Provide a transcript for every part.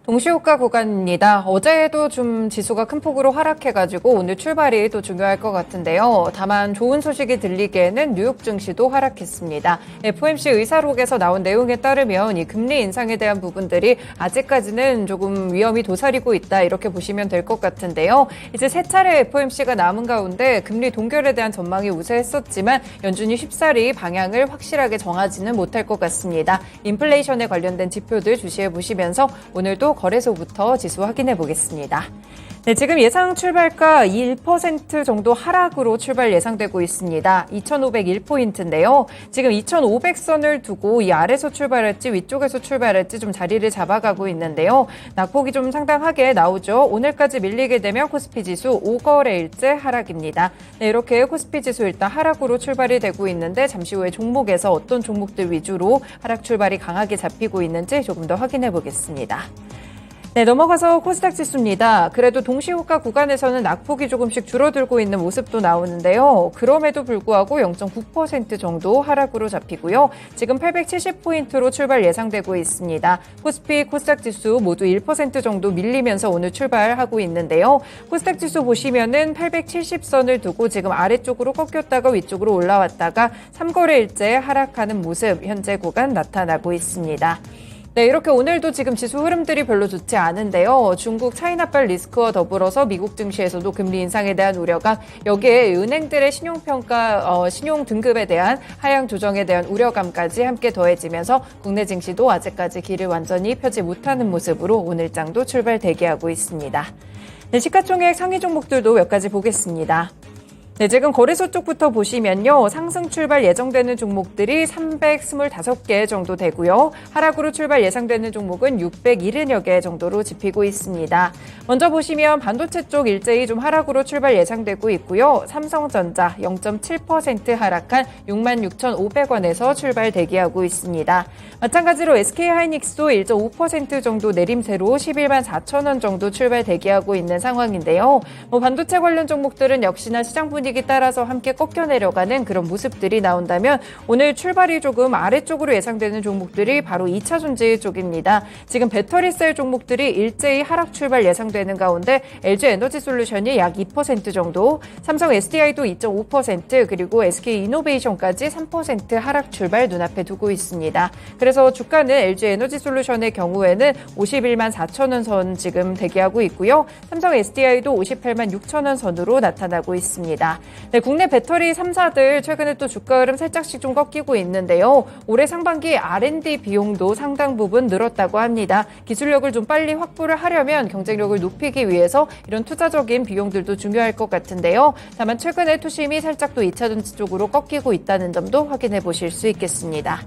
동시호가 구간입니다. 어제도 좀 지수가 큰 폭으로 하락해가지고 오늘 출발이 또 중요할 것 같은데요. 다만 좋은 소식이 들리기에는 뉴욕 증시도 하락했습니다. FOMC 의사록에서 나온 내용에 따르면 이 금리 인상에 대한 부분들이 아직까지는 조금 위험이 도사리고 있다 이렇게 보시면 될 것 같은데요. 이제 세 차례 FOMC가 남은 가운데 금리 동결에 대한 전망이 우세했었지만 연준이 쉽사리 방향을 확실하게 정하지는 못할 것 같습니다. 인플레이션에 관련된 지표들 주시해 보시면서 오늘도 거래소부터 지수 확인해 보겠습니다. 네, 지금 예상 출발가 1% 정도 하락으로 출발 예상되고 있습니다. 2,501포인트인데요. 지금 2,500선을 두고 이 아래서 출발할지 위쪽에서 출발할지 좀 자리를 잡아가고 있는데요. 낙폭이 좀 상당하게 나오죠. 오늘까지 밀리게 되면 코스피 지수 5거래일째 하락입니다. 네, 이렇게 코스피 지수 일단 하락으로 출발이 되고 있는데 잠시 후에 종목에서 어떤 종목들 위주로 하락 출발이 강하게 잡히고 있는지 조금 더 확인해 보겠습니다. 네, 넘어가서 코스닥 지수입니다. 그래도 동시호가 구간에서는 낙폭이 조금씩 줄어들고 있는 모습도 나오는데요. 그럼에도 불구하고 0.9% 정도 하락으로 잡히고요. 지금 870포인트로 출발 예상되고 있습니다. 코스피, 코스닥 지수 모두 1% 정도 밀리면서 오늘 출발하고 있는데요. 코스닥 지수 보시면은 870선을 두고 지금 아래쪽으로 꺾였다가 위쪽으로 올라왔다가 3거래일째 하락하는 모습 현재 구간 나타나고 있습니다. 네, 이렇게 오늘도 지금 지수 흐름들이 별로 좋지 않은데요. 중국 차이나발 리스크와 더불어서 미국 증시에서도 금리 인상에 대한 우려가 여기에 은행들의 신용평가, 신용 등급에 대한 하향 조정에 대한 우려감까지 함께 더해지면서 국내 증시도 아직까지 길을 완전히 펴지 못하는 모습으로 오늘장도 출발 대기하고 있습니다. 네, 시가총액 상위 종목들도 몇 가지 보겠습니다. 네, 지금 거래소 쪽부터 보시면요. 상승 출발 예정되는 종목들이 325개 정도 되고요. 하락으로 출발 예상되는 종목은 670여 개 정도로 집히고 있습니다. 먼저 보시면 반도체 쪽 일제히 좀 하락으로 출발 예상되고 있고요. 삼성전자 0.7% 하락한 66,500원에서 출발 대기하고 있습니다. 마찬가지로 SK하이닉스도 1.5% 정도 내림세로 11만 4천원 정도 출발 대기하고 있는 상황인데요. 반도체 관련 종목들은 역시나 시장 분위기 따라서 함께 꺾여 내려가는 그런 모습들이 나온다면 오늘 출발이 조금 아래쪽으로 예상되는 종목들이 바로 2차 전지 쪽입니다. 지금 배터리셀 종목들이 일제히 하락 출발 예상되는 가운데 LG에너지솔루션이 약 2% 정도, 삼성 SDI도 2.5% 그리고 SK이노베이션까지 3% 하락 출발 눈앞에 두고 있습니다. 그래서 주가는 LG에너지솔루션의 경우에는 51만 4천원 선 지금 대기하고 있고요. 삼성 SDI도 58만 6천원 선으로 나타나고 있습니다. 네, 국내 배터리 3사들 최근에 또 주가 흐름 살짝씩 좀 꺾이고 있는데요. 올해 상반기 R&D 비용도 상당 부분 늘었다고 합니다. 기술력을 좀 빨리 확보를 하려면 경쟁력을 높이기 위해서 이런 투자적인 비용들도 중요할 것 같은데요. 다만 최근에 투심이 살짝 또 2차 전지 쪽으로 꺾이고 있다는 점도 확인해 보실 수 있겠습니다.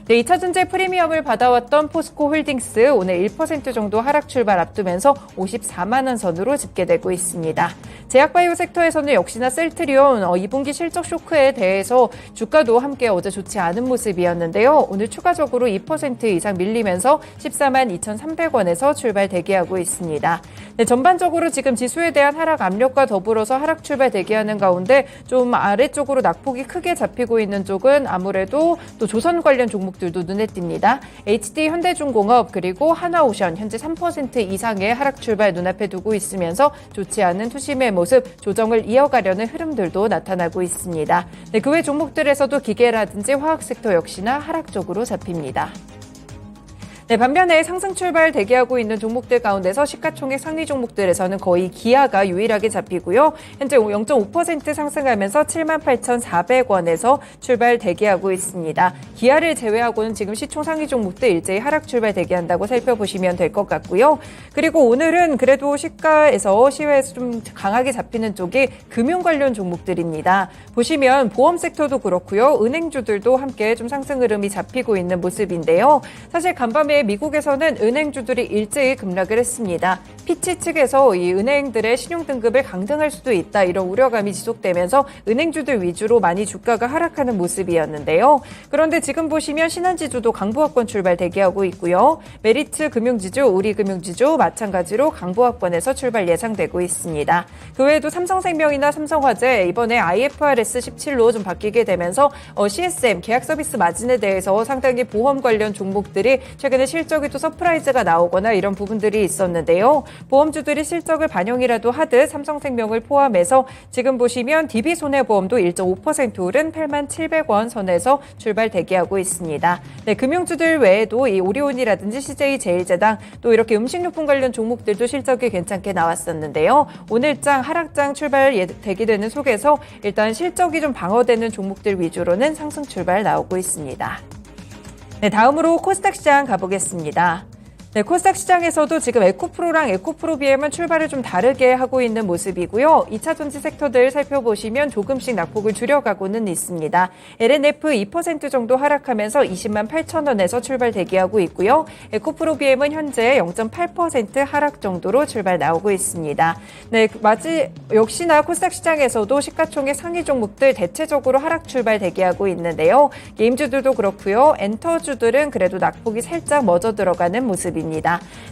네, 2차 전지 프리미엄을 받아왔던 포스코 홀딩스 오늘 1% 정도 하락 출발 앞두면서 54만 원 선으로 집계되고 있습니다. 제약바이오 섹터에서는 역시나 셀트리온 2분기 실적 쇼크에 대해서 주가도 함께 어제 좋지 않은 모습이었는데요. 오늘 추가적으로 2% 이상 밀리면서 14만 2,300원에서 출발 대기하고 있습니다. 네, 전반적으로 지금 지수에 대한 하락 압력과 더불어서 하락 출발 대기하는 가운데 좀 아래쪽으로 낙폭이 크게 잡히고 있는 쪽은 아무래도 또 조선 관련 종목들도 눈에 띕니다. HD 현대중공업 그리고 하나오션 현재 3% 이상의 하락 출발 눈앞에 두고 있으면서 좋지 않은 투심의 모습, 조정을 이어가려는 흐름들도 나타나고 있습니다. 네, 그 외 종목들에서도 기계라든지 화학 섹터 역시나 하락 쪽으로 잡힙니다. 네, 반면에 상승 출발 대기하고 있는 종목들 가운데서 시가총액 상위 종목들에서는 거의 기아가 유일하게 잡히고요. 현재 0.5% 상승하면서 78,400원에서 출발 대기하고 있습니다. 기아를 제외하고는 지금 시총 상위 종목들 일제히 하락 출발 대기한다고 살펴보시면 될 것 같고요. 그리고 오늘은 그래도 시가에서 시외에서 좀 강하게 잡히는 쪽이 금융 관련 종목들입니다. 보시면 보험 섹터도 그렇고요. 은행주들도 함께 좀 상승 흐름이 잡히고 있는 모습인데요. 사실 간밤에 미국에서는 은행주들이 일제히 급락을 했습니다. 피치 측에서 이 은행들의 신용 등급을 강등할 수도 있다 이런 우려감이 지속되면서 은행주들 위주로 많이 주가가 하락하는 모습이었는데요. 그런데 지금 보시면 신한지주도 강보합권 출발 대기하고 있고요. 메리츠 금융지주, 우리금융지주 마찬가지로 강보합권에서 출발 예상되고 있습니다. 그 외에도 삼성생명이나 삼성화재 이번에 IFRS 17로 좀 바뀌게 되면서 CSM 계약 서비스 마진에 대해서 상당히 보험 관련 종목들이 최근에 실적이 또 서프라이즈가 나오거나 이런 부분들이 있었는데요. 보험주들이 실적을 반영이라도 하듯 삼성생명을 포함해서 지금 보시면 DB손해보험도 1.5% 오른 87,700원 선에서 출발 대기하고 있습니다. 네, 금융주들 외에도 이 오리온이라든지 CJ제일제당 또 이렇게 음식료품 관련 종목들도 실적이 괜찮게 나왔었는데요. 오늘장 하락장 출발 대기되는 속에서 일단 실적이 좀 방어되는 종목들 위주로는 상승 출발 나오고 있습니다. 네, 다음으로 코스닥 시장 가보겠습니다. 네, 코스닥 시장에서도 지금 에코프로랑 에코프로비엠은 출발을 좀 다르게 하고 있는 모습이고요. 2차 전지 섹터들 살펴보시면 조금씩 낙폭을 줄여가고는 있습니다. LNF 2% 정도 하락하면서 20만 8천 원에서 출발 대기하고 있고요. 에코프로비엠은 현재 0.8% 하락 정도로 출발 나오고 있습니다. 네, 역시나 코스닥 시장에서도 시가총액 상위 종목들 대체적으로 하락 출발 대기하고 있는데요. 게임주들도 그렇고요. 엔터주들은 그래도 낙폭이 살짝 멎어 들어가는 모습입니다.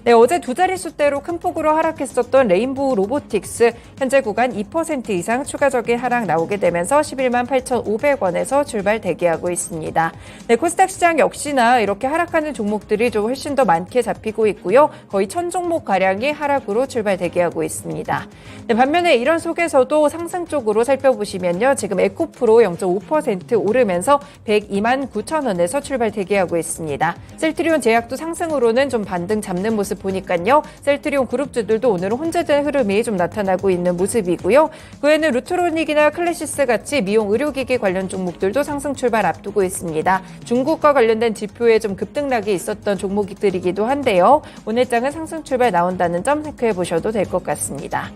네, 어제 두 자릿수대로 큰 폭으로 하락했었던 레인보우 로보틱스 현재 구간 2% 이상 추가적인 하락 나오게 되면서 11만 8,500원에서 출발 대기하고 있습니다. 네, 코스닥 시장 역시나 이렇게 하락하는 종목들이 좀 훨씬 더 많게 잡히고 있고요. 거의 1,000종목 가량이 하락으로 출발 대기하고 있습니다. 네, 반면에 이런 속에서도 상승 쪽으로 살펴보시면요. 지금 에코프로 0.5% 오르면서 102만 9천 원에서 출발 대기하고 있습니다. 셀트리온 제약도 상승으로는 좀 반등 잡는 모습 보니까요. 셀트리온 그룹주들도 오늘은 혼재된 흐름이 좀 나타나고 있는 모습이고요. 그 외에는 루트로닉이나 클래시스 같이 미용 의료기기 관련 종목들도 상승 출발 앞두고 있습니다. 중국과 관련된 지표에 좀 급등락이 있었던 종목들이기도 한데요. 오늘장은 상승 출발 나온다는 점 체크해 보셔도 될 것 같습니다.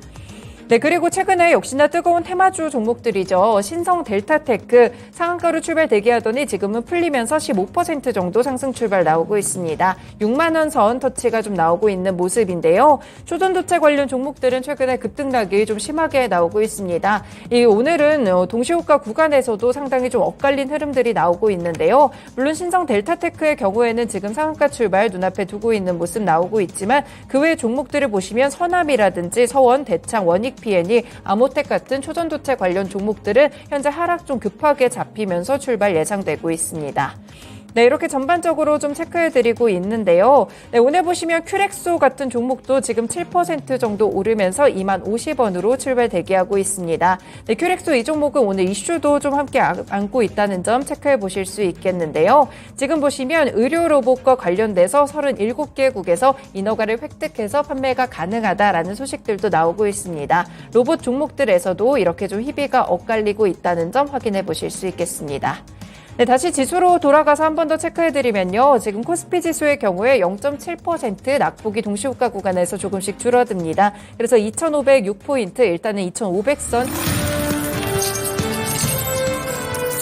네, 그리고 최근에 역시나 뜨거운 테마주 종목들이죠. 신성 델타테크 상한가로 출발 대기하더니 지금은 풀리면서 15% 정도 상승 출발 나오고 있습니다. 6만 원 선 터치가 좀 나오고 있는 모습인데요. 초전도체 관련 종목들은 최근에 급등락이 좀 심하게 나오고 있습니다. 오늘은 동시호가 구간에서도 상당히 좀 엇갈린 흐름들이 나오고 있는데요. 물론 신성 델타테크의 경우에는 지금 상한가 출발 눈앞에 두고 있는 모습 나오고 있지만 그 외 종목들을 보시면 서남이라든지 서원, 대창, 원익 PN이 아모텍 같은 초전도체 관련 종목들은 현재 하락 좀 급하게 잡히면서 출발 예상되고 있습니다. 네, 이렇게 전반적으로 좀 체크해드리고 있는데요. 네, 오늘 보시면 큐렉소 같은 종목도 지금 7% 정도 오르면서 2만 50원으로 출발 대기하고 있습니다. 네, 큐렉소 이 종목은 오늘 이슈도 좀 함께 안고 있다는 점 체크해 보실 수 있겠는데요. 지금 보시면 의료 로봇과 관련돼서 37개국에서 인허가를 획득해서 판매가 가능하다라는 소식들도 나오고 있습니다. 로봇 종목들에서도 이렇게 좀 희비가 엇갈리고 있다는 점 확인해 보실 수 있겠습니다. 네, 다시 지수로 돌아가서 한 번 더 체크해드리면요. 지금 코스피 지수의 경우에 0.7% 낙폭이 동시호가 구간에서 조금씩 줄어듭니다. 그래서 2,506포인트, 일단은 2,500선.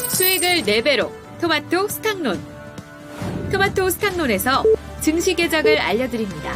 수익을 4배로 토마토 스탁론. 토마토 스탁론에서 증시 계정을 알려드립니다.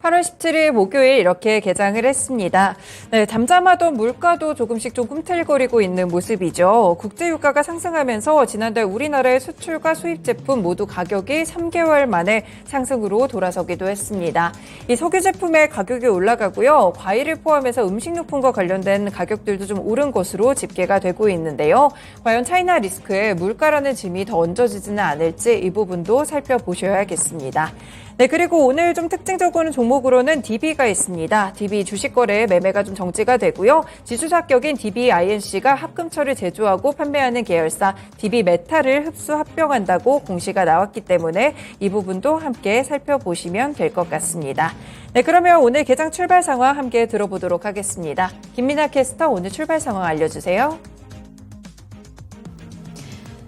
8월 17일 목요일 이렇게 개장을 했습니다. 네, 잠잠하던 물가도 조금씩 좀 꿈틀거리고 있는 모습이죠. 국제유가가 상승하면서 지난달 우리나라의 수출과 수입 제품 모두 가격이 3개월 만에 상승으로 돌아서기도 했습니다. 이 석유 제품의 가격이 올라가고요. 과일을 포함해서 음식료품과 관련된 가격들도 좀 오른 것으로 집계가 되고 있는데요. 과연 차이나 리스크에 물가라는 짐이 더 얹어지지는 않을지 이 부분도 살펴보셔야겠습니다. 네, 그리고 오늘 좀 특징적으로 종목으로는 DB가 있습니다. DB 주식 거래 매매가 좀 정지가 되고요. 지주사격인 DBINC가 합금처를 제조하고 판매하는 계열사 DB메탈을 흡수 합병한다고 공시가 나왔기 때문에 이 부분도 함께 살펴보시면 될 것 같습니다. 네, 그러면 오늘 개장 출발 상황 함께 들어보도록 하겠습니다. 김민아 캐스터 오늘 출발 상황 알려주세요.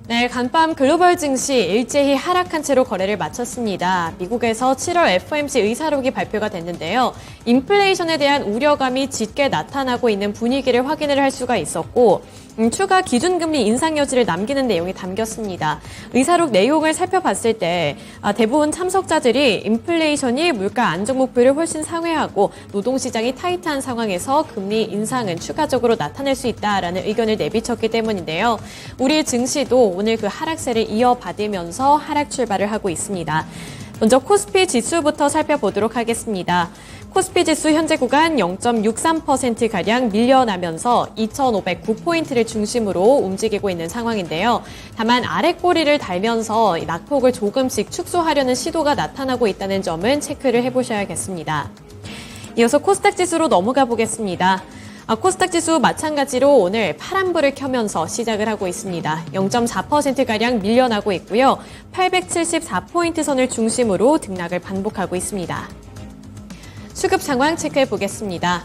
네, 간밤 글로벌 증시 일제히 하락한 채로 거래를 마쳤습니다. 미국에서 7월 FOMC 의사록이 발표가 됐는데요. 인플레이션에 대한 우려감이 짙게 나타나고 있는 분위기를 확인을 할 수가 있었고 추가 기준금리 인상 여지를 남기는 내용이 담겼습니다. 의사록 내용을 살펴봤을 때 대부분 참석자들이 인플레이션이 물가 안정 목표를 훨씬 상회하고 노동시장이 타이트한 상황에서 금리 인상은 추가적으로 나타날 수 있다라는 의견을 내비쳤기 때문인데요. 우리 증시도 오늘 그 하락세를 이어받으면서 하락 출발을 하고 있습니다. 먼저 코스피 지수부터 살펴보도록 하겠습니다. 코스피 지수 현재 구간 0.63%가량 밀려나면서 2,509포인트를 중심으로 움직이고 있는 상황인데요. 다만 아래 꼬리를 달면서 낙폭을 조금씩 축소하려는 시도가 나타나고 있다는 점은 체크를 해보셔야겠습니다. 이어서 코스닥 지수로 넘어가 보겠습니다. 코스닥 지수 마찬가지로 오늘 파란불을 켜면서 시작을 하고 있습니다. 0.4%가량 밀려나고 있고요. 874포인트 선을 중심으로 등락을 반복하고 있습니다. 수급 상황 체크해 보겠습니다.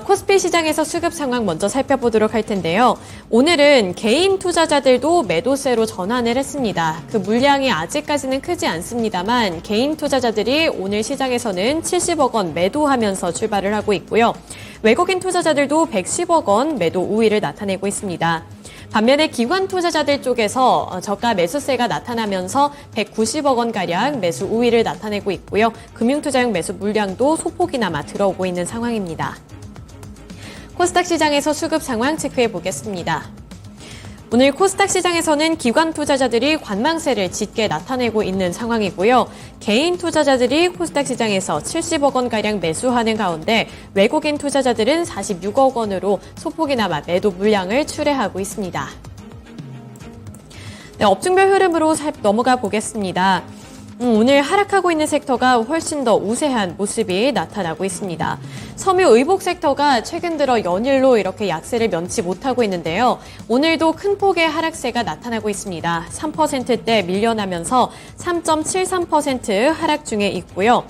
코스피 시장에서 수급 상황 먼저 살펴보도록 할 텐데요. 오늘은 개인 투자자들도 매도세로 전환을 했습니다. 그 물량이 아직까지는 크지 않습니다만 개인 투자자들이 오늘 시장에서는 70억 원 매도하면서 출발을 하고 있고요. 외국인 투자자들도 110억 원 매도 우위를 나타내고 있습니다. 반면에 기관 투자자들 쪽에서 저가 매수세가 나타나면서 190억 원가량 매수 우위를 나타내고 있고요. 금융투자용 매수 물량도 소폭이나마 들어오고 있는 상황입니다. 코스닥 시장에서 수급 상황 체크해 보겠습니다. 오늘 코스닥 시장에서는 기관 투자자들이 관망세를 짙게 나타내고 있는 상황이고요. 개인 투자자들이 코스닥 시장에서 70억 원가량 매수하는 가운데 외국인 투자자들은 46억 원으로 소폭이나마 매도 물량을 출회하고 있습니다. 네, 업종별 흐름으로 넘어가 보겠습니다. 오늘 하락하고 있는 섹터가 훨씬 더 우세한 모습이 나타나고 있습니다. 섬유의복 섹터가 최근 들어 연일로 이렇게 약세를 면치 못하고 있는데요. 오늘도 큰 폭의 하락세가 나타나고 있습니다. 3%대 밀려나면서 3.73% 하락 중에 있고요.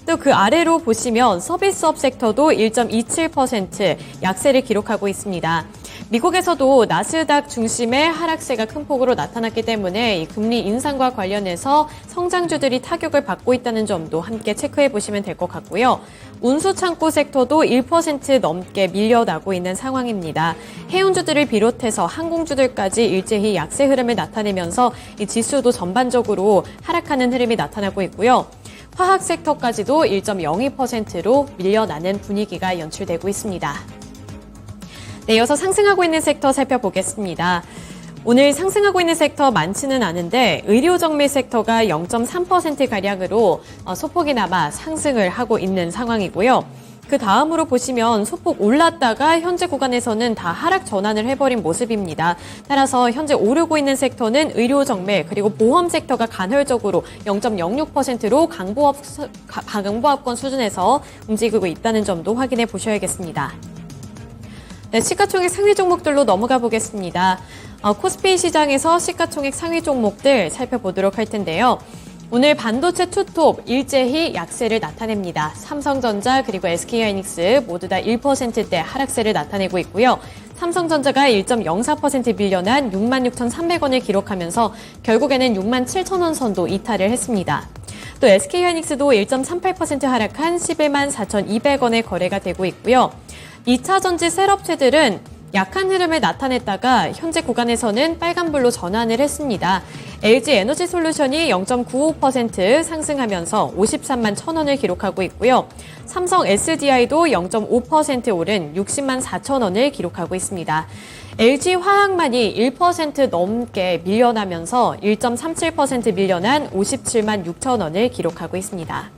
또 그 아래로 보시면 서비스업 섹터도 1.27% 약세를 기록하고 있습니다. 미국에서도 나스닥 중심의 하락세가 큰 폭으로 나타났기 때문에 이 금리 인상과 관련해서 성장주들이 타격을 받고 있다는 점도 함께 체크해 보시면 될 것 같고요. 운수창고 섹터도 1% 넘게 밀려나고 있는 상황입니다. 해운주들을 비롯해서 항공주들까지 일제히 약세 흐름을 나타내면서 이 지수도 전반적으로 하락하는 흐름이 나타나고 있고요. 화학 섹터까지도 1.02%로 밀려나는 분위기가 연출되고 있습니다. 네, 이어서 상승하고 있는 섹터 살펴보겠습니다. 오늘 상승하고 있는 섹터 많지는 않은데 의료정밀 섹터가 0.3%가량으로 소폭이나마 상승을 하고 있는 상황이고요. 그 다음으로 보시면 소폭 올랐다가 현재 구간에서는 다 하락 전환을 해버린 모습입니다. 따라서 현재 오르고 있는 섹터는 의료정밀 그리고 보험 섹터가 간헐적으로 0.06%로 강보합권 수준에서 움직이고 있다는 점도 확인해 보셔야겠습니다. 네, 시가총액 상위 종목들로 넘어가 보겠습니다. 코스피 시장에서 시가총액 상위 종목들 살펴보도록 할 텐데요. 오늘 반도체 투톱 일제히 약세를 나타냅니다. 삼성전자 그리고 SK하이닉스 모두 다 1%대 하락세를 나타내고 있고요. 삼성전자가 1.04% 밀려난 66,300원을 기록하면서 결국에는 67,000원 선도 이탈을 했습니다. 또 SK하이닉스도 1.38% 하락한 114,200원에 거래가 되고 있고요. 2차 전지 셀업체들은 약한 흐름을 나타냈다가 현재 구간에서는 빨간불로 전환을 했습니다. LG 에너지 솔루션이 0.95% 상승하면서 53만 1,000원을 기록하고 있고요. 삼성 SDI도 0.5% 오른 60만 4,000원을 기록하고 있습니다. LG 화학만이 1% 넘게 밀려나면서 1.37% 밀려난 57만 6,000원을 기록하고 있습니다.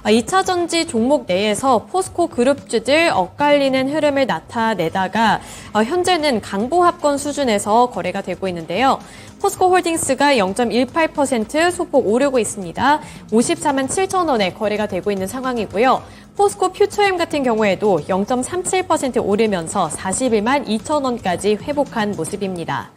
2차 전지 종목 내에서 포스코 그룹주들 엇갈리는 흐름을 나타내다가 현재는 강보합권 수준에서 거래가 되고 있는데요. 포스코 홀딩스가 0.18% 소폭 오르고 있습니다. 54만 7,000원에 거래가 되고 있는 상황이고요. 포스코 퓨처엠 같은 경우에도 0.37% 오르면서 41만 2,000원까지 회복한 모습입니다.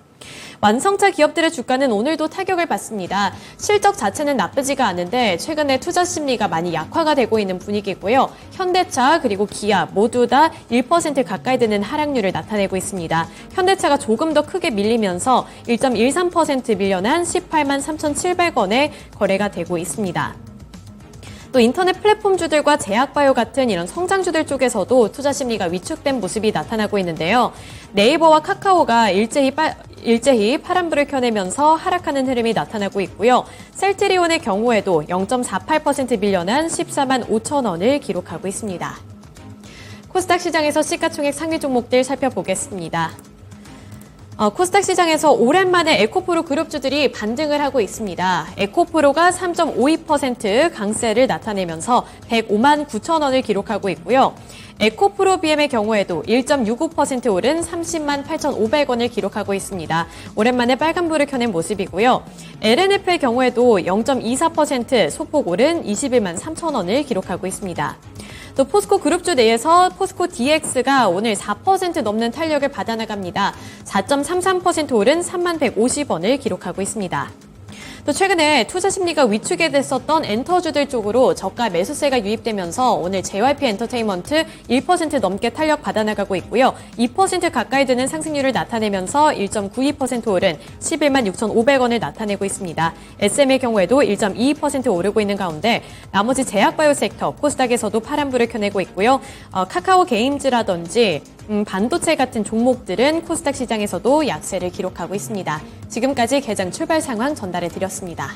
완성차 기업들의 주가는 오늘도 타격을 받습니다. 실적 자체는 나쁘지가 않은데 최근에 투자 심리가 많이 약화가 되고 있는 분위기고요. 현대차 그리고 기아 모두 다 1% 가까이 되는 하락률을 나타내고 있습니다. 현대차가 조금 더 크게 밀리면서 1.13% 밀려난 18만 3,700원에 거래가 되고 있습니다. 또 인터넷 플랫폼주들과 제약바이오 같은 이런 성장주들 쪽에서도 투자 심리가 위축된 모습이 나타나고 있는데요. 네이버와 카카오가 일제히 파란불을 켜내면서 하락하는 흐름이 나타나고 있고요. 셀트리온의 경우에도 0.48% 밀려난 14만 5천 원을 기록하고 있습니다. 코스닥 시장에서 시가총액 상위 종목들 살펴보겠습니다. 코스닥 시장에서 오랜만에 에코프로 그룹주들이 반등을 하고 있습니다. 에코프로가 3.52% 강세를 나타내면서 105만 9천 원을 기록하고 있고요. 에코프로 BM의 경우에도 1.65% 오른 30만 8,500원을 기록하고 있습니다. 오랜만에 빨간불을 켜낸 모습이고요. LNF의 경우에도 0.24% 소폭 오른 21만 3천 원을 기록하고 있습니다. 또 포스코 그룹주 내에서 포스코 DX가 오늘 4% 넘는 탄력을 받아나갑니다. 4.33% 오른 3만 150원을 기록하고 있습니다. 또 최근에 투자 심리가 위축이 됐었던 엔터주들 쪽으로 저가 매수세가 유입되면서 오늘 JYP 엔터테인먼트 1% 넘게 탄력 받아나가고 있고요. 2% 가까이 드는 상승률을 나타내면서 1.92% 오른 11만 6,500원을 나타내고 있습니다. SM의 경우에도 1.22% 오르고 있는 가운데 나머지 제약바이오 섹터 코스닥에서도 파란불을 켜내고 있고요. 카카오 게임즈라든지 반도체 같은 종목들은 코스닥 시장에서도 약세를 기록하고 있습니다. 지금까지 개장 출발 상황 전달해 드렸습니다.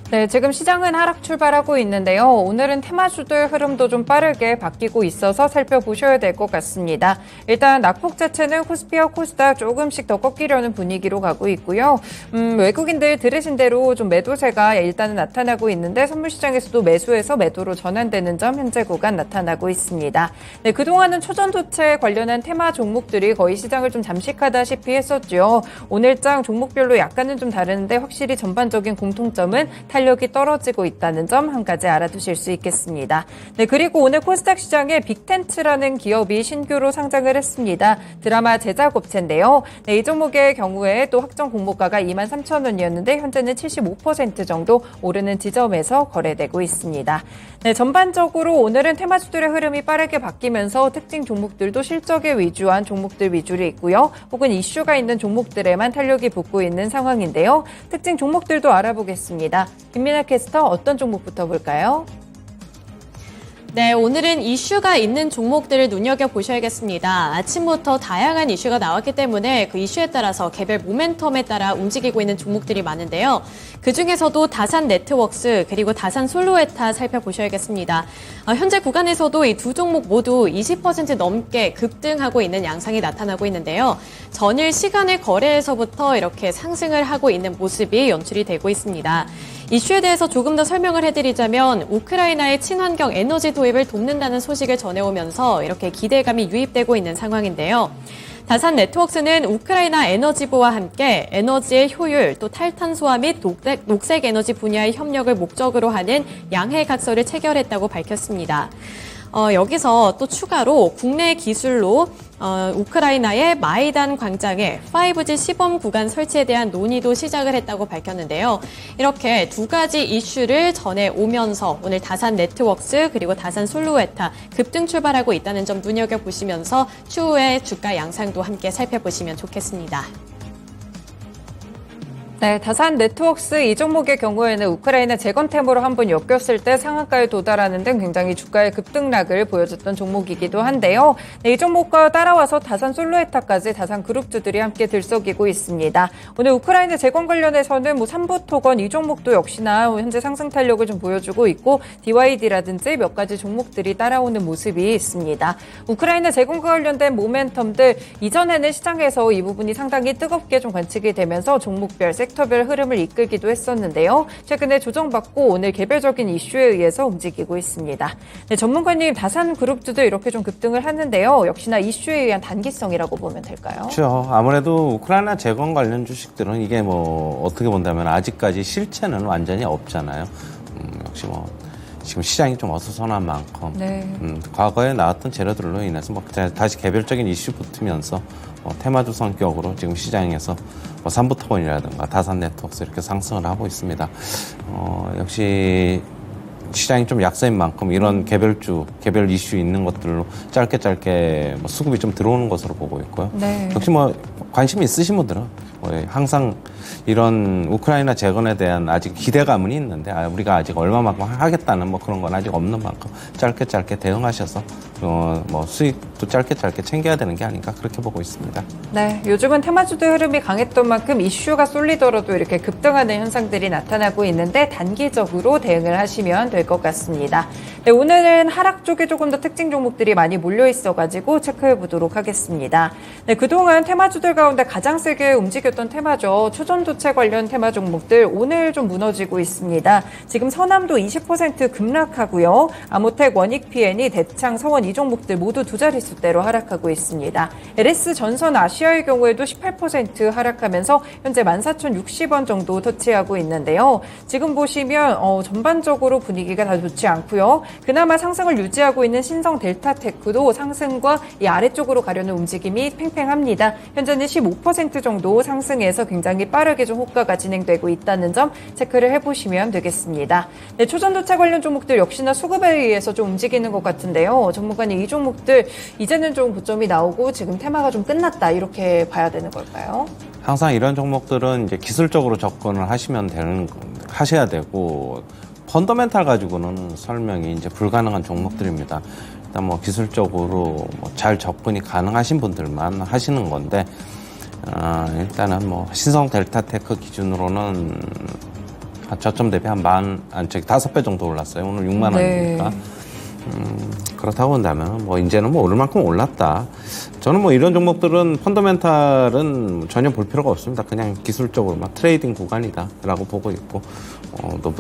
네, 지금 시장은 하락 출발하고 있는데요. 오늘은 테마주들 흐름도 좀 빠르게 바뀌고 있어서 살펴보셔야 될 것 같습니다. 일단 낙폭 자체는 코스피와 코스닥 조금씩 더 꺾이려는 분위기로 가고 있고요. 외국인들 들으신 대로 좀 매도세가 일단은 나타나고 있는데 선물시장에서도 매수해서 매도로 전환되는 점 현재 구간 나타나고 있습니다. 네, 그동안은 초전도체 관련한 테마 종목들이 거의 시장을 좀 잠식하다시피 했었죠. 오늘장 종목별로 약간은 좀 다르는데 확실히 전반적인 공통점은 탄력이 떨어지고 있다는 점 한 가지 알아두실 수 있겠습니다. 네, 그리고 오늘 코스닥 시장에 빅텐츠라는 기업이 신규로 상장을 했습니다. 드라마 제작업체인데요. 네, 이 종목의 경우에 또 확정 공모가가 23,000원이었는데 현재는 75% 정도 오르는 지점에서 거래되고 있습니다. 네, 전반적으로 오늘은 테마주들의 흐름이 빠르게 바뀌면서 특징 종목들도 실적에 위주한 종목들 위주로 있고요. 혹은 이슈가 있는 종목들에만 탄력이 붙고 있는 상황인데요. 특징 종목들도 알아보겠습니다. 김민아 캐스터 어떤 종목부터 볼까요? 네, 오늘은 이슈가 있는 종목들을 눈여겨보셔야겠습니다. 아침부터 다양한 이슈가 나왔기 때문에 그 이슈에 따라서 개별 모멘텀에 따라 움직이고 있는 종목들이 많은데요. 그중에서도 다산 네트워크스 그리고 다산 솔루에타 살펴보셔야겠습니다. 현재 구간에서도 이 두 종목 모두 20% 넘게 급등하고 있는 양상이 나타나고 있는데요. 전일 시간의 거래에서부터 이렇게 상승을 하고 있는 모습이 연출이 되고 있습니다. 이슈에 대해서 조금 더 설명을 해드리자면 우크라이나의 친환경 에너지 도입을 돕는다는 소식을 전해오면서 이렇게 기대감이 유입되고 있는 상황인데요. 다산 네트워크스는 우크라이나 에너지부와 함께 에너지의 효율, 또 탈탄소화 및 녹색 에너지 분야의 협력을 목적으로 하는 양해각서를 체결했다고 밝혔습니다. 여기서 또 추가로 국내 기술로 우크라이나의 마이단 광장에 5G 시범 구간 설치에 대한 논의도 시작을 했다고 밝혔는데요. 이렇게 두 가지 이슈를 전해오면서 오늘 다산 네트워크스 그리고 다산 솔루에타 급등 출발하고 있다는 점 눈여겨보시면서 추후에 주가 양상도 함께 살펴보시면 좋겠습니다. 네, 다산 네트워크스 이 종목의 경우에는 우크라이나 재건템으로 한번 엮였을 때 상한가에 도달하는 등 굉장히 주가의 급등락을 보여줬던 종목이기도 한데요. 네, 이 종목과 따라와서 다산 솔루에타까지 다산 그룹주들이 함께 들썩이고 있습니다. 오늘 우크라이나 재건 관련해서는 삼부토건 이 종목도 역시나 현재 상승 탄력을 좀 보여주고 있고 DYD라든지 몇 가지 종목들이 따라오는 모습이 있습니다. 우크라이나 재건과 관련된 모멘텀들 이전에는 시장에서 이 부분이 상당히 뜨겁게 좀 관측이 되면서 종목별 섹터별 흐름을 이끌기도 했었는데요. 최근에 조정받고 오늘 개별적인 이슈에 의해서 움직이고 있습니다. 네, 전문가님 다산 그룹주도 이렇게 좀 급등을 하는데요. 역시나 이슈에 의한 단기성이라고 보면 될까요? 그렇죠. 아무래도 우크라이나 재건 관련 주식들은 이게 어떻게 본다면 아직까지 실체는 완전히 없잖아요. 역시 지금 시장이 좀 어수선한 만큼 네. 과거에 나왔던 재료들로 인해서 다시 개별적인 이슈 붙으면서 테마주 성격으로 지금 시장에서 삼부토건이라든가 다산 네트워크스 이렇게 상승을 하고 있습니다. 역시 시장이 좀 약세인 만큼 이런 개별 이슈 있는 것들로 짧게 수급이 좀 들어오는 것으로 보고 있고요. 네. 역시 관심 있으신 분들은 항상 이런 우크라이나 재건에 대한 아직 기대감은 있는데 우리가 아직 얼마만큼 하겠다는 뭐 그런 건 아직 없는 만큼 짧게 대응하셔서 뭐 수익도 짧게 챙겨야 되는 게 아닌가 그렇게 보고 있습니다. 네, 요즘은 테마주도 흐름이 강했던 만큼 이슈가 쏠리더라도 이렇게 급등하는 현상들이 나타나고 있는데 단기적으로 대응을 하시면 될 것 같습니다. 네, 오늘은 하락 쪽에 조금 더 특징 종목들이 많이 몰려 있어가지고 체크해 보도록 하겠습니다. 네, 그동안 테마주들 가운데 가장 세게 움직였던 테마죠. 초전도체 관련 테마 종목들 오늘 좀 무너지고 있습니다. 지금 서남도 20% 급락하고요. 아모텍, 원익PN이, 대창, 서원 이 종목들 모두 두 자릿수대로 하락하고 있습니다. LS 전선 아시아의 경우에도 18% 하락하면서 현재 14,060원 정도 터치하고 있는데요. 지금 보시면 전반적으로 분위기가 다 좋지 않고요. 그나마 상승을 유지하고 있는 신성 델타테크도 상승과 이 아래쪽으로 가려는 움직임이 팽팽합니다. 현재는 15% 정도 상승해서 굉장히 빠르게 좀 호가가 진행되고 있다는 점 체크를 해보시면 되겠습니다. 네, 초전도체 관련 종목들 역시나 수급에 의해서 좀 움직이는 것 같은데요. 전문가님 이 종목들 이제는 좀 고점이 나오고 지금 테마가 좀 끝났다 이렇게 봐야 되는 걸까요? 항상 이런 종목들은 이제 기술적으로 접근을 하셔야 되고 펀더멘탈 가지고는 설명이 이제 불가능한 종목들입니다. 일단 뭐 기술적으로 잘 접근이 가능하신 분들만 하시는 건데 일단은 뭐 신성 델타테크 기준으로는 저점 대비 한 5배 정도 올랐어요. 오늘 6만 원이니까. 그렇다고 한다면 뭐 이제는 뭐 오를 만큼 올랐다. 저는 뭐 이런 종목들은 펀더멘탈은 전혀 볼 필요가 없습니다. 그냥 기술적으로 막 트레이딩 구간이다라고 보고 있고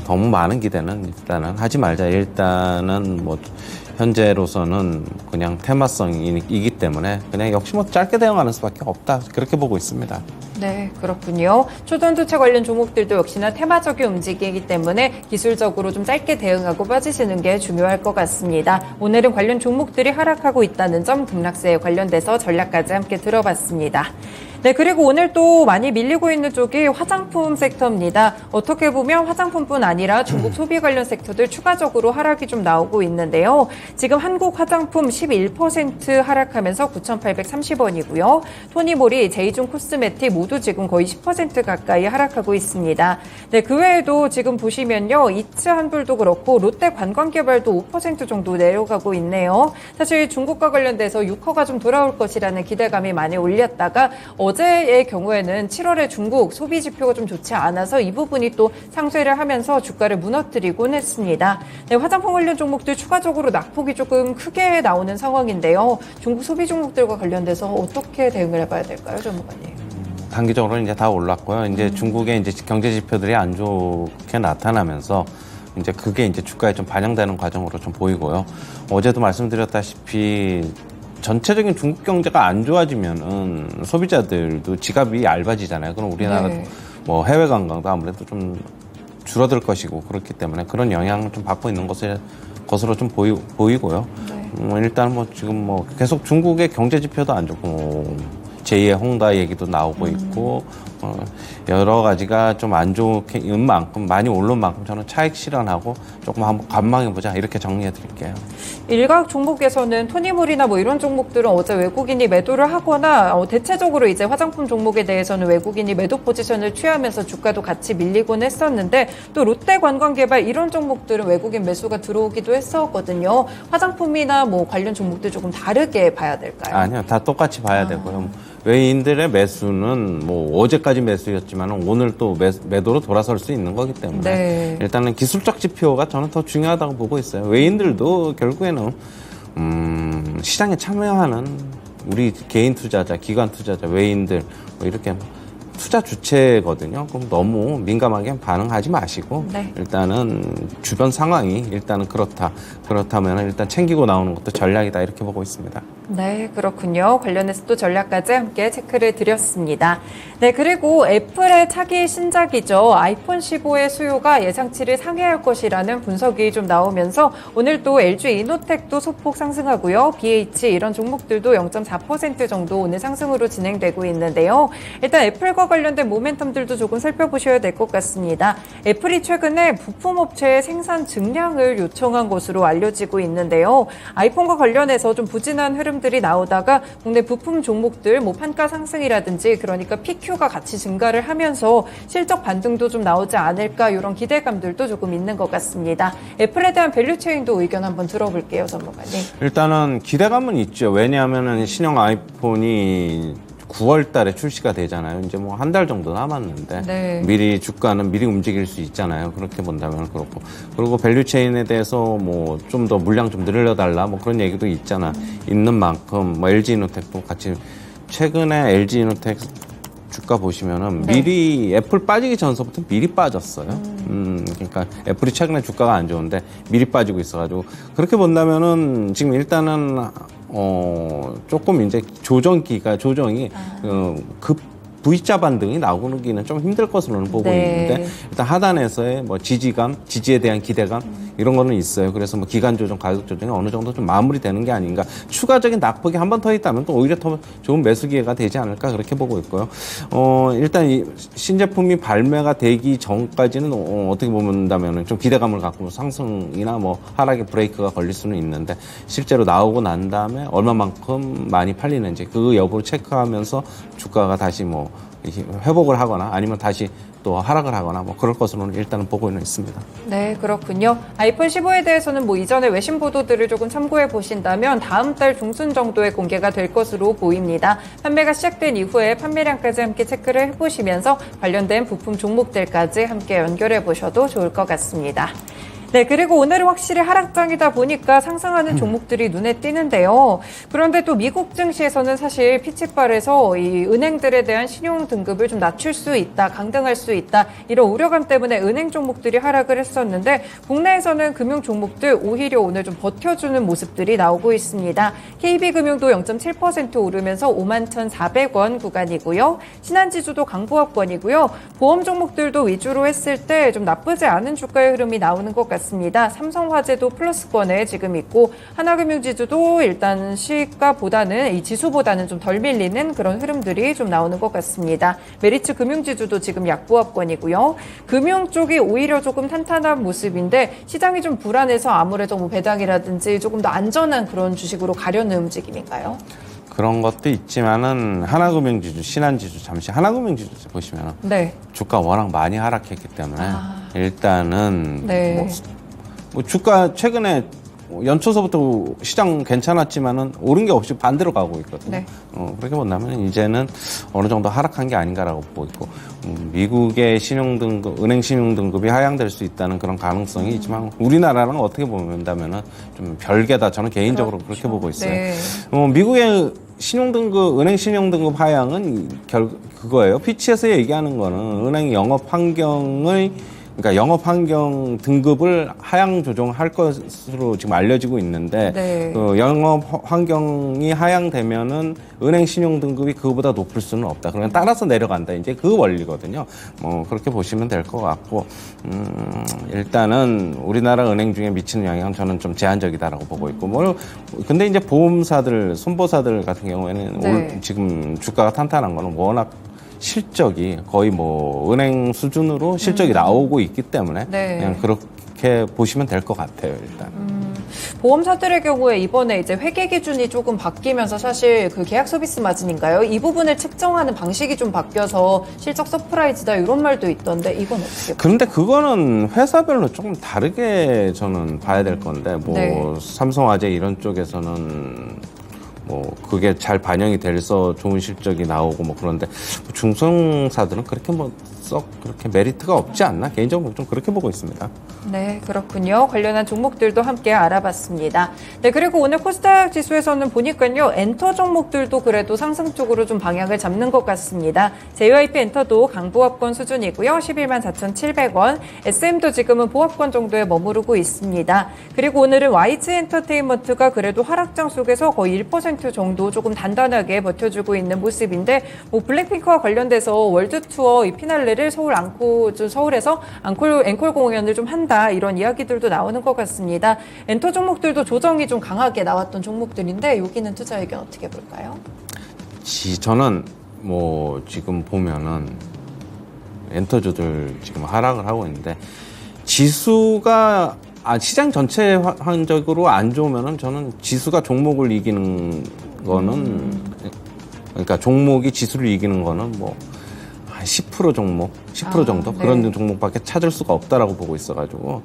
너무 많은 기대는 일단은 하지 말자. 일단은 뭐 현재로서는 그냥 테마성이기 때문에 그냥 역시 뭐 짧게 대응하는 수밖에 없다. 그렇게 보고 있습니다. 네, 그렇군요. 초전도체 관련 종목들도 역시나 테마적인 움직이기 때문에 기술적으로 좀 짧게 대응하고 빠지시는 게 중요할 것 같습니다. 오늘은 관련 종목들이 하락하고 있다는 점 급락세에 관련돼서 전략까지 함께 들어봤습니다. 네, 그리고 오늘 또 많이 밀리고 있는 쪽이 화장품 섹터입니다. 어떻게 보면 화장품뿐 아니라 중국 소비 관련 섹터들 추가적으로 하락이 좀 나오고 있는데요. 지금 한국 화장품 11% 하락하면서 9,830원이고요. 토니모리, 제이중 코스메틱 모두 지금 거의 10% 가까이 하락하고 있습니다. 네, 그 외에도 지금 보시면요. 이츠 한불도 그렇고 롯데 관광개발도 5% 정도 내려가고 있네요. 사실 중국과 관련돼서 유커가 좀 돌아올 것이라는 기대감이 많이 올렸다가 어제의 경우에는 7월에 중국 소비 지표가 좀 좋지 않아서 이 부분이 또 상쇄를 하면서 주가를 무너뜨리곤 했습니다. 네, 화장품 관련 종목들 추가적으로 낙폭이 조금 크게 나오는 상황인데요. 중국 소비 종목들과 관련돼서 어떻게 대응을 해봐야 될까요, 전문가님? 단기적으로 이제 다 올랐고요. 이제 중국의 이제 경제 지표들이 안 좋게 나타나면서 이제 그게 이제 주가에 좀 반영되는 과정으로 좀 보이고요. 어제도 말씀드렸다시피 전체적인 중국 경제가 안 좋아지면은 소비자들도 지갑이 얇아지잖아요. 그럼 우리나라도 뭐 해외 관광도 아무래도 좀 줄어들 것이고 그렇기 때문에 그런 영향을 좀 받고 있는 것으로 좀 보이고요. 일단 뭐 지금 뭐 계속 중국의 경제 지표도 안 좋고 제2의 홍다 얘기도 나오고 있고 여러 가지가 좀 안 좋게 인 만큼 많이 오른 만큼 저는 차익 실현하고 조금 한번 관망해보자 이렇게 정리해 드릴게요. 일각 종목에서는 토니몰이나 뭐 이런 종목들은 어제 외국인이 매도를 하거나 대체적으로 이제 화장품 종목에 대해서는 외국인이 매도 포지션을 취하면서 주가도 같이 밀리곤 했었는데 또 롯데 관광개발 이런 종목들은 외국인 매수가 들어오기도 했었거든요. 화장품이나 뭐 관련 종목들 조금 다르게 봐야 될까요? 아니요, 다 똑같이 봐야 되고요. 외인들의 매수는 뭐 어제까지 매수였지만 오늘 또 매도로 돌아설 수 있는 거기 때문에 일단은 기술적 지표가 저는 더 중요하다고 보고 있어요. 외인들도 결국에는 시장에 참여하는 우리 개인 투자자, 기관 투자자, 외인들 뭐 이렇게 투자 주체거든요. 그럼 너무 민감하게 반응하지 마시고 일단은 주변 상황이 일단은 그렇다면 일단 챙기고 나오는 것도 전략이다 이렇게 보고 있습니다. 네, 그렇군요. 관련해서 또 전략까지 함께 체크를 드렸습니다. 네, 그리고 애플의 차기 신작이죠. 아이폰 15의 수요가 예상치를 상회할 것이라는 분석이 좀 나오면서 오늘 또 LG 이노텍도 소폭 상승하고요. BH 이런 종목들도 0.4% 정도 오늘 상승으로 진행되고 있는데요. 일단 애플과 관련된 모멘텀들도 조금 살펴보셔야 될 것 같습니다. 애플이 최근에 부품업체의 생산 증량을 요청한 것으로 알려지고 있는데요. 아이폰과 관련해서 좀 부진한 흐름들 상승들이 나오다가 국내 부품 종목들 뭐 판가 상승이라든지 그러니까 PQ가 같이 증가를 하면서 실적 반등도 좀 나오지 않을까 이런 기대감들도 조금 있는 것 같습니다. 애플에 대한 밸류체인도 의견 한번 들어볼게요, 전문가님. 일단은 기대감은 있죠. 왜냐하면은 신형 아이폰이 9월 달에 출시가 되잖아요. 이제 뭐 한 달 정도 남았는데 네. 미리 주가는 미리 움직일 수 있잖아요. 그렇게 본다면 그렇고. 그리고 밸류체인에 대해서 뭐 좀 더 물량 좀 늘려달라 뭐 그런 얘기도 있는 만큼 뭐 LG이노텍도 같이 최근에 LG이노텍 주가 보시면은 네. 미리 애플 빠지기 전서부터 미리 빠졌어요. 그러니까 애플이 최근에 주가가 안 좋은데 미리 빠지고 있어가지고 그렇게 본다면은 지금 일단은 조금 이제 조정이 급 V자 반등이 나오기는 좀 힘들 것으로는 보고 네. 있는데 일단 하단에서의 뭐 지지에 대한 기대감 이런 거는 있어요. 그래서 뭐 기간 조정, 가격 조정이 어느 정도 좀 마무리되는 게 아닌가. 추가적인 낙폭이 한 번 더 있다면 또 오히려 더 좋은 매수 기회가 되지 않을까 그렇게 보고 있고요. 일단 이 신제품이 발매가 되기 전까지는 어떻게 본다면은 좀 기대감을 갖고 상승이나 뭐 하락의 브레이크가 걸릴 수는 있는데 실제로 나오고 난 다음에 얼마만큼 많이 팔리는지 그 여부를 체크하면서 주가가 다시 뭐 회복을 하거나 아니면 다시 또 하락을 하거나 뭐 그럴 것으로는 일단은 보고는 있습니다. 네, 그렇군요. 아이폰 15에 대해서는 뭐 이전에 외신 보도들을 조금 참고해 보신다면 다음 달 중순 정도에 공개가 될 것으로 보입니다. 판매가 시작된 이후에 판매량까지 함께 체크를 해보시면서 관련된 부품 종목들까지 함께 연결해 보셔도 좋을 것 같습니다. 네, 그리고 오늘은 확실히 하락장이다 보니까 상승하는 종목들이 눈에 띄는데요. 그런데 또 미국 증시에서는 사실 피치발에서 이 은행들에 대한 신용 등급을 좀 낮출 수 있다, 강등할 수 있다 이런 우려감 때문에 은행 종목들이 하락을 했었는데 국내에서는 금융 종목들 오히려 오늘 좀 버텨주는 모습들이 나오고 있습니다. KB금융도 0.7% 오르면서 51,400원 구간이고요. 신한지주도 강보합권이고요. 보험 종목들도 위주로 했을 때 좀 나쁘지 않은 주가의 흐름이 나오는 것 같습니다. 삼성화재도 플러스권에 지금 있고 하나금융지주도 일단 시가보다는 이 지수보다는 좀 덜 밀리는 그런 흐름들이 좀 나오는 것 같습니다. 메리츠 금융지주도 지금 약보합권이고요. 금융 쪽이 오히려 조금 탄탄한 모습인데 시장이 좀 불안해서 아무래도 뭐 배당이라든지 조금 더 안전한 그런 주식으로 가려는 움직임인가요? 그런 것도 있지만은 하나금융지주, 신한지주 잠시 하나금융지주 보시면 네. 주가 워낙 많이 하락했기 때문에 일단은 네. 뭐 주가 최근에 연초서부터 시장 괜찮았지만은 오른 게 없이 반대로 가고 있거든요. 네. 그렇게 본다면 이제는 어느 정도 하락한 게 아닌가라고 보고 있고 미국의 신용등급, 은행 신용등급이 하향될 수 있다는 그런 가능성이 있지만 우리나라랑 어떻게 본다면은 좀 별개다. 저는 개인적으로 그렇게 보고 있어요. 네. 미국의 신용등급, 은행 신용등급 하향은 그거예요. 피치에서 얘기하는 거는 은행 영업 환경의 그러니까 영업 환경 등급을 하향 조정할 것으로 지금 알려지고 있는데 네. 그 영업 환경이 하향되면은 은행 신용 등급이 그거보다 높을 수는 없다. 그러면 따라서 내려간다. 이제 그 원리거든요. 뭐 그렇게 보시면 될 것 같고 일단은 우리나라 은행 중에 미치는 영향은 저는 좀 제한적이다라고 보고 있고 뭐 근데 이제 보험사들, 손보사들 같은 경우에는 네. 지금 주가가 탄탄한 거는 워낙 실적이 거의 뭐 은행 수준으로 실적이 나오고 있기 때문에 네. 그냥 그렇게 보시면 될 것 같아요, 일단. 보험사들의 경우에 이번에 이제 회계 기준이 조금 바뀌면서 사실 그 계약 서비스 마진인가요? 이 부분을 측정하는 방식이 좀 바뀌어서 실적 서프라이즈다 이런 말도 있던데 이건 어떻게 보세요? 그런데 그거는 회사별로 조금 다르게 저는 봐야 될 건데 뭐 네. 삼성화재 이런 쪽에서는 뭐 그게 잘 반영이 돼서 좋은 실적이 나오고 뭐 그런데 중성사들은 그렇게 뭐 썩 그렇게 메리트가 없지 않나 개인적으로 좀 그렇게 보고 있습니다. 네, 그렇군요. 관련한 종목들도 함께 알아봤습니다. 네, 그리고 오늘 코스닥 지수에서는 보니까요, 엔터 종목들도 그래도 상승 쪽으로 좀 방향을 잡는 것 같습니다. JYP 엔터도 강보합권 수준이고요. 11만 4,700원. SM도 지금은 보합권 정도에 머무르고 있습니다. 그리고 오늘은 YG 엔터테인먼트가 그래도 하락장 속에서 거의 1% 정도 조금 단단하게 버텨주고 있는 모습인데, 뭐 블랙핑크와 관련돼서 월드 투어 이 피날레를 서울에서 앵콜 공연을 좀 한다 이런 이야기들도 나오는 것 같습니다. 엔터 종목들도 조정이 좀 강하게 나왔던 종목들인데 여기는 투자 의견 어떻게 볼까요? 저는 뭐 지금 보면은 엔터주들 지금 하락을 하고 있는데 지수가 시장 전체적으로 안 좋으면은 저는 지수가 종목을 이기는 거는 그러니까 종목이 지수를 이기는 거는 뭐 한 10% 종목, 10% 정도 그런 종목밖에 찾을 수가 없다라고 보고 있어가지고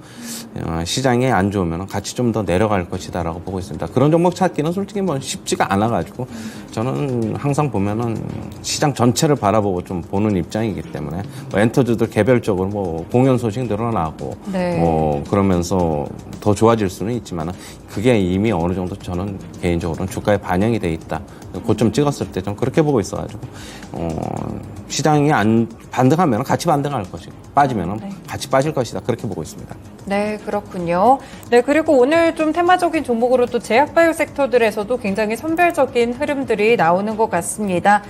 시장이 안 좋으면 같이 좀 더 내려갈 것이다라고 보고 있습니다. 그런 종목 찾기는 솔직히 뭐 쉽지가 않아가지고 저는 항상 보면은 시장 전체를 바라보고 좀 보는 입장이기 때문에 뭐 엔터주들 개별적으로 뭐 공연 소식 늘어나고 뭐 그러면서 더 좋아질 수는 있지만은 그게 이미 어느 정도 저는 개인적으로는 주가에 반영이 돼 있다. 고점 찍었을 때 좀 그렇게 보고 있어가지고 시장이 안 반등하면 같이 반등할 것이고 빠지면 같이 빠질 것이다. 그렇게 보고 있습니다. 네, 그렇군요. 네, 그리고 오늘 좀 테마적인 종목으로 또 제약바이오 섹터들에서도 굉장히 선별적인 흐름들이 나오는 것 같습니다.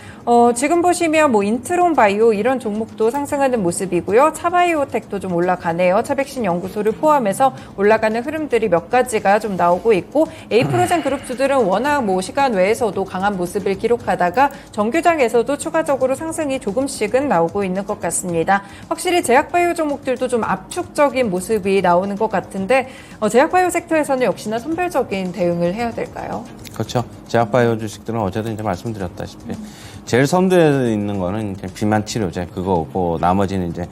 지금 보시면 뭐 인트론 바이오 이런 종목도 상승하는 모습이고요. 차바이오텍도 좀 올라가네요. 차백신 연구소를 포함해서 올라가는 흐름들이 몇 가지가 좀 나오고 있고 에이프로젠 그룹주들은 워낙 뭐 시간 외에서도 강한 모습을 기록하다가 정규장에서도 추가적으로 상승이 조금씩은 나오고 있는 것 같습니다. 확실히 제약바이오 종목들도 좀 압축적인 모습이 나오는 것 같은데 제약바이오 섹터에서는 역시나 선별적인 대응을 해야 될까요? 그렇죠. 제약바이오 주식들은 어제도 이제 말씀드렸다시피 제일 선두에 있는 거는 이제 비만 치료제 그거고 나머지는 이제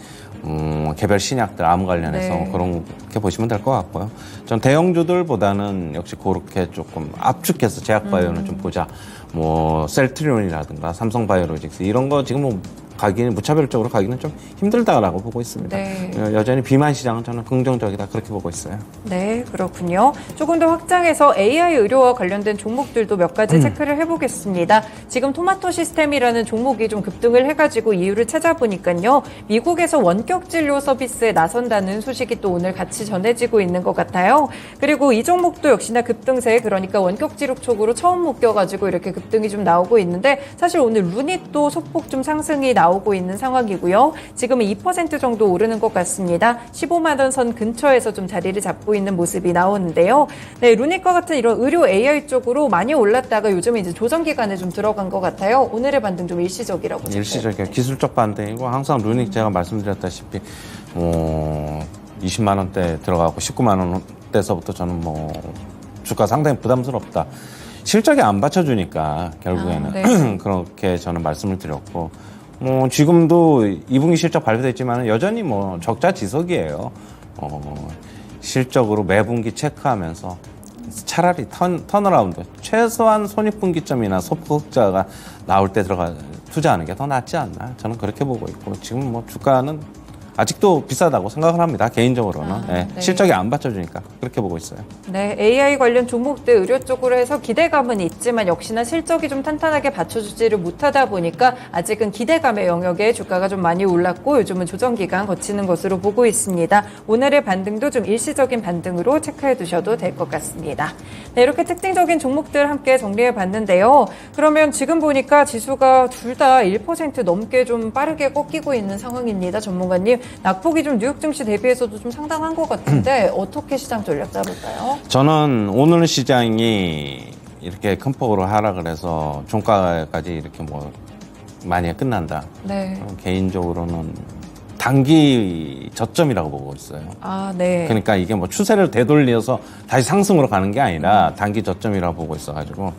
개별 신약들 암 관련해서 그렇게 보시면 될 것 같고요. 전 대형주들보다는 역시 그렇게 조금 압축해서 제약바이오는 좀 보자. 뭐 셀트리온이라든가 삼성바이오로직스 이런 거 지금 뭐 가기는 무차별적으로 가기는 좀 힘들다라고 보고 있습니다. 네. 여전히 비만 시장은 저는 긍정적이다 그렇게 보고 있어요. 네, 그렇군요. 조금 더 확장해서 AI 의료와 관련된 종목들도 몇 가지 체크를 해보겠습니다. 지금 토마토 시스템이라는 종목이 좀 급등을 해가지고 이유를 찾아보니까요. 미국에서 원격 진료 서비스에 나선다는 소식이 또 오늘 같이 전해지고 있는 것 같아요. 그리고 이 종목도 역시나 급등세, 그러니까 원격 진료 쪽으로 처음 묶여가지고 이렇게 급등이 좀 나오고 있는데 사실 오늘 루닛도 소폭 좀 상승이 나오고 있는 상황이고요. 지금은 2% 정도 오르는 것 같습니다. 15만 원 선 근처에서 좀 자리를 잡고 있는 모습이 나오는데요. 네, 루닛과 같은 이런 의료 AI 쪽으로 많이 올랐다가 요즘에 이제 조정 기간에 좀 들어간 것 같아요. 오늘의 반등 좀 일시적이라고. 일시적이에요. 기술적 반등이고 항상 루닛 제가 말씀드렸다시피 20만 원대 들어가고 19만 원대서부터 저는 뭐 주가 상당히 부담스럽다. 실적이 안 받쳐주니까 결국에는 그렇게 저는 말씀을 드렸고 지금도 2분기 실적 발표됐지만 여전히 뭐 적자 지속이에요. 실적으로 매분기 체크하면서 차라리 턴어라운드 최소한 손익분기점이나 소폭흑자가 나올 때 투자하는 게 더 낫지 않나 저는 그렇게 보고 있고 지금 뭐 주가는 아직도 비싸다고 생각을 합니다. 개인적으로는. 실적이 안 받쳐주니까 그렇게 보고 있어요. 네, AI 관련 종목들 의료 쪽으로 해서 기대감은 있지만 역시나 실적이 좀 탄탄하게 받쳐주지를 못하다 보니까 아직은 기대감의 영역에 주가가 좀 많이 올랐고 요즘은 조정 기간 거치는 것으로 보고 있습니다. 오늘의 반등도 좀 일시적인 반등으로 체크해 두셔도 될 것 같습니다. 네, 이렇게 특징적인 종목들 함께 정리해 봤는데요. 그러면 지금 보니까 지수가 둘 다 1% 넘게 좀 빠르게 꺾이고 있는 상황입니다. 전문가님. 낙폭이 좀 뉴욕 증시 대비해서도 좀 상당한 것 같은데 어떻게 시장 전략 짜볼까요? 저는 오늘 시장이 이렇게 큰 폭으로 하락을 해서 종가까지 이렇게 뭐 많이 끝난다. 네. 개인적으로는 단기 저점이라고 보고 있어요. 네. 그러니까 이게 뭐 추세를 되돌려서 다시 상승으로 가는 게 아니라 단기 저점이라고 보고 있어가지고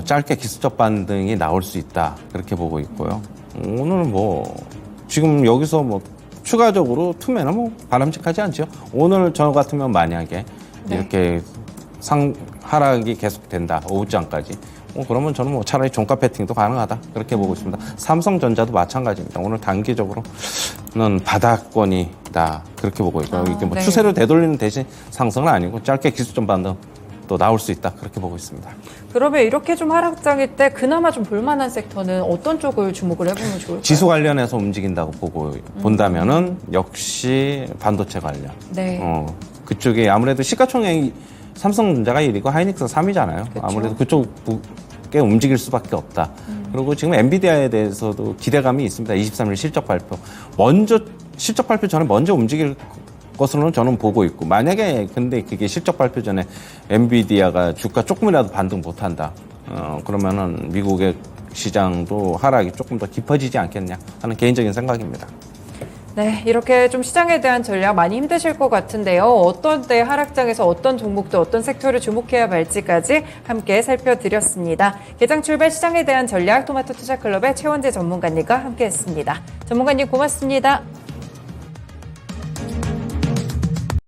짧게 기술적 반등이 나올 수 있다 그렇게 보고 있고요. 오늘은 뭐 지금 여기서 뭐 추가적으로 투매는 뭐 바람직하지 않죠. 오늘 저 같으면 만약에 이렇게 하락이 계속된다 오후장까지 그러면 저는 뭐 차라리 종가 패팅도 가능하다 그렇게 보고 있습니다. 삼성전자도 마찬가지입니다. 오늘 단기적으로는 바닥권이다 그렇게 보고 있고요. 이게 뭐 추세를 되돌리는 대신 상승은 아니고 짧게 기술적 반등 또 나올 수 있다 그렇게 보고 있습니다. 그러면 이렇게 좀 하락장일 때 그나마 좀 볼만한 섹터는 어떤 쪽을 주목을 해보면 좋을까요? 지수 관련해서 움직인다고 본다면은 역시 반도체 관련. 네. 그쪽이 아무래도 시가총액이 삼성전자가 1위고 하이닉스가 3위잖아요. 그쵸. 아무래도 그쪽에 움직일 수밖에 없다. 그리고 지금 엔비디아에 대해서도 기대감이 있습니다. 23일 실적 발표. 실적 발표 전에 먼저 움직일 것으로는 저는 보고 있고 만약에 근데 그게 실적 발표 전에 엔비디아가 주가 조금이라도 반등 못한다 그러면은 미국의 시장도 하락이 조금 더 깊어지지 않겠냐 하는 개인적인 생각입니다. 네, 이렇게 좀 시장에 대한 전략 많이 힘드실 것 같은데요. 어떤 때 하락장에서 어떤 종목도 어떤 섹터를 주목해야 할지까지 함께 살펴드렸습니다. 개장 출발 시장에 대한 전략 토마토 투자클럽의 최원재 전문가님과 함께했습니다. 전문가님 고맙습니다.